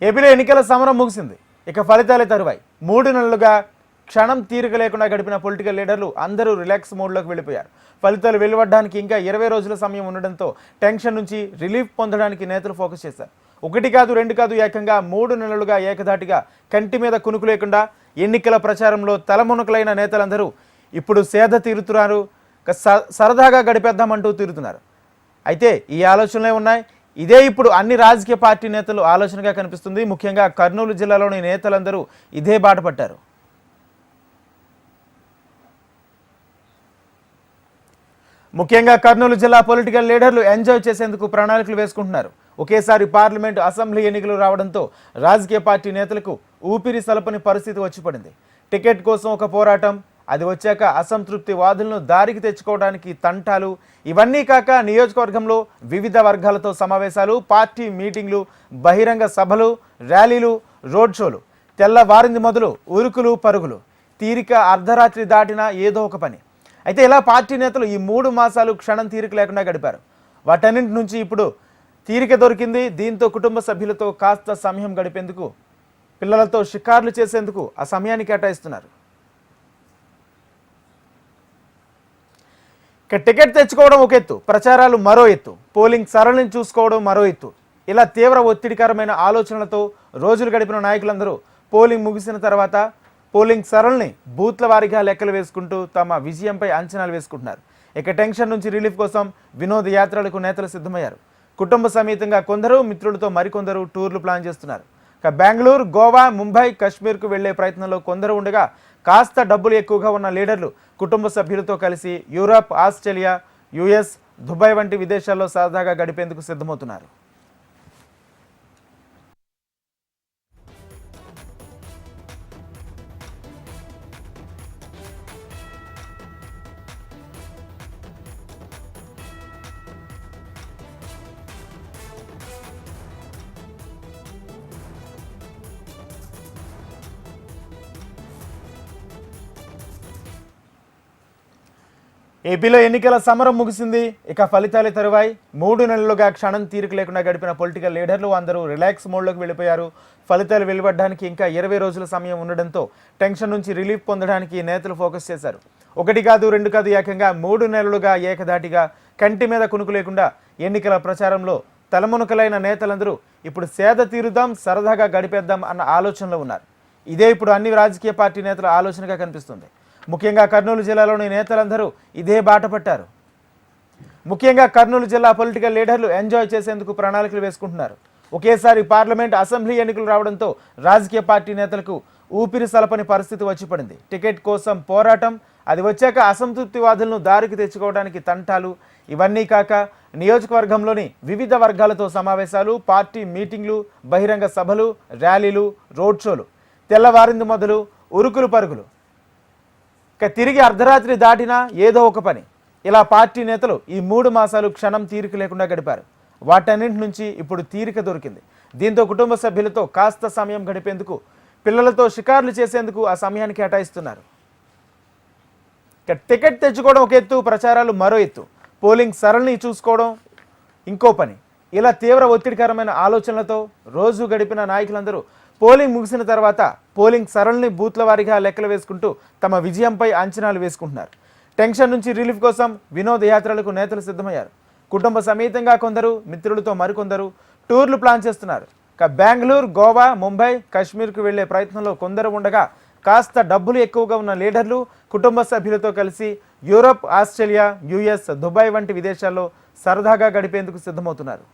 ఏపీలో ఎన్నికల సమరం ముగిసింది. ఇక ఫలితాలే తరువాయి. 3 నెలలుగా క్షణం తీరిక లేకుండా గడిపిన పొలిటికల్ లీడర్లు అందరూ రిలాక్స్ మోడ్లోకి వెళ్ళిపోయారు. ఫలితాలు వెలువడడానికి ఇంకా 20 రోజుల సమయం ఉండడంతో టెన్షన్ నుంచి రిలీఫ్ పొందడానికి నేతలు ఫోకస్ చేశారు. 1 కాదు 2 కాదు ఏకంగా 3 నెలలుగా ఏకధాటిగా కంటి మీద కునుకు లేకుండా ఎన్నికల ప్రచారంలో తలమునకలైన నేతలందరూ ఇప్పుడు సేద తీరుతున్నారు. సరదాగా గడిపేద్దామంటూ తీరుతున్నారు. అయితే ఈ ఆలోచనలే ఉన్నాయి. ఇదే ఇప్పుడు అన్ని రాజకీయ పార్టీ నేతలు ఆలోచనగా కనిపిస్తుంది. ముఖ్యంగా కర్నూలు జిల్లాలోని నేతలందరూ ఇదే బాట పట్టారు. ముఖ్యంగా కర్నూలు జిల్లా పొలిటికల్ లీడర్లు ఎంజాయ్ చేసేందుకు ప్రణాళికలు వేసుకుంటున్నారు. ఒకేసారి పార్లమెంటు అసెంబ్లీ ఎన్నికలు రావడంతో రాజకీయ పార్టీ నేతలకు ఊపిరి సలపని పరిస్థితి వచ్చి పడింది. టికెట్ కోసం ఒక పోరాటం, అది వచ్చాక అసంతృప్తి వాదులను దారికి తెచ్చుకోవడానికి తంటాలు, ఇవన్నీ కాక నియోజకవర్గంలో వివిధ వర్గాలతో సమావేశాలు, పార్టీ మీటింగ్లు, బహిరంగ సభలు, ర్యాలీలు, రోడ్ షోలు, తెల్లవారింది మొదలు ఉరుకులు పరుగులు, తీరిక అర్ధరాత్రి దాటినా ఏదో ఒక పని. అయితే ఇలా పార్టీ నేతలు ఈ 3 మాసాలు క్షణం తీరిక లేకుండా గడిపారు. వాటన్నింటి నుంచి ఇప్పుడు తీరిక దొరికింది. దీంతో కుటుంబ సభ్యులతో కాస్త సమయం గడిపేందుకు, పిల్లలతో షికార్లు చేసేందుకు ఆ సమయాన్ని కేటాయిస్తున్నారు. ఇక టికెట్ తెచ్చుకోవడం ఒక ఎత్తు, ప్రచారాలు మరో ఎత్తు, పోలింగ్ సరళిని చూసుకోవడం మరో ఎత్తు. ఇలా తీవ్ర ఒత్తిడికరమైన ఆలోచనలతో రోజులు గడిపిన నాయకులందరూ పోలింగ్ ముగిసిన తర్వాత పోలింగ్ సరళిని బూత్ల వారీగా లెక్కలు వేసుకుంటూ తమ విజయంపై అంచనాలు వేసుకుంటున్నారు. ఇక టెన్షన్ నుంచి రిలీఫ్ కోసం వినోద యాత్రలకు నేతలు సిద్ధమయ్యారు. కుటుంబ సమేతంగా కొందరు, మిత్రులతో మరికొందరు టూర్లు ప్లాన్ చేస్తున్నారు. ఇక బెంగళూరు, గోవా, ముంబై, కశ్మీర్కు వెళ్లే ప్రయత్నంలో కొందరు ఉండగా, కాస్త డబ్బులు ఎక్కువగా ఉన్న లీడర్లు కుటుంబ సభ్యులతో కలిసి యూరప్, ఆస్ట్రేలియా, యుఎస్, దుబాయ్ వంటి విదేశాల్లో సరదాగా గడిపేందుకు సిద్ధమవుతున్నారు. ఏపీలో ఎన్నికల సమరం ముగిసింది. ఇక ఫలితాలే తరువాయి. 3 నెలలుగా క్షణం తీరిక లేకుండా గడిపిన పొలిటికల్ లీడర్లు అందరూ రిలాక్స్ మోడ్లోకి వెళ్ళిపోయారు. ఫలితాలు వెలువడడానికి ఇంకా 20 రోజుల సమయం ఉండడంతో టెన్షన్ నుంచి రిలీఫ్ పొందడానికి నేతలు ఫోకస్ చేశారు. 1 కాదు 2 కాదు ఏకంగా 3 నెలలుగా ఏకధాటిగా కంటి మీద కునుకు లేకుండా ఎన్నికల ప్రచారంలో తలమునకలైన నేతలందరూ ఇప్పుడు సేద తీరుదాం, సరదాగా గడిపేద్దాం అన్న ఆలోచనలో ఉన్నారు. ఇదే ఇప్పుడు అన్ని రాజకీయ పార్టీ నేతల ఆలోచనగా కనిపిస్తుంది. ముఖ్యంగా కర్నూలు జిల్లాలోని నేతలందరూ ఇదే బాట పట్టారు. ముఖ్యంగా కర్నూలు జిల్లా పొలిటికల్ లీడర్లు ఎంజాయ్ చేసేందుకు ప్రణాళికలు వేసుకుంటున్నారు. ఒకేసారి పార్లమెంట్ అసెంబ్లీ ఎన్నికలు రావడంతో రాజకీయ పార్టీ నేతలకు ఊపిరి సలపని పరిస్థితి వచ్చి పడింది. టికెట్ కోసం పోరాటం, అది వచ్చాక అసంతృప్తి వాదులను దారికి తెచ్చుకోవడానికి తంటాలు, ఇవన్నీ కాక నియోజకవర్గంలోని వివిధ వర్గాలతో సమావేశాలు, పార్టీ మీటింగ్లు, బహిరంగ సభలు, ర్యాలీలు, రోడ్ షోలు, తెల్లవారింది మొదలు ఉరుకులు పరుగులు, ఇక తిరిగి అర్ధరాత్రి దాటినా ఏదో ఒక పని. ఇలా పార్టీ నేతలు ఈ 3 మాసాలు క్షణం తీరిక లేకుండా గడిపారు. వాటన్నింటి నుంచి ఇప్పుడు తీరిక దొరికింది. దీంతో కుటుంబ సభ్యులతో కాస్త సమయం గడిపేందుకు, పిల్లలతో షికార్లు చేసేందుకు ఆ సమయాన్ని కేటాయిస్తున్నారు. ఇక టికెట్ తెచ్చుకోవడం ఒక ఎత్తు, ప్రచారాలు మరో ఎత్తు, పోలింగ్ సరళిని చూసుకోవడం ఇంకో పని. ఇలా తీవ్ర ఒత్తిడికరమైన ఆలోచనలతో రోజు గడిపిన నాయకులందరూ పోలింగ్ ముగిసిన తర్వాత పోలింగ్ సరళిని బూత్ల వారీగా లెక్కలు వేసుకుంటూ తమ విజయంపై అంచనాలు వేసుకుంటున్నారు. టెన్షన్ నుంచి రిలీఫ్ కోసం వినోద యాత్రలకు నేతలు సిద్ధమయ్యారు. కుటుంబ సమేతంగా కొందరు, మిత్రులతో మరికొందరు టూర్లు ప్లాన్ చేస్తున్నారు. ఇక బెంగళూరు, గోవా, ముంబై, కశ్మీర్కు వెళ్లే ప్రయత్నంలో కొందరు ఉండగా, కాస్త డబ్బులు ఎక్కువగా ఉన్న లీడర్లు కుటుంబ సభ్యులతో కలిసి యూరప్, ఆస్ట్రేలియా, యుఎస్, దుబాయ్ వంటి విదేశాల్లో సరదాగా గడిపేందుకు సిద్ధమవుతున్నారు.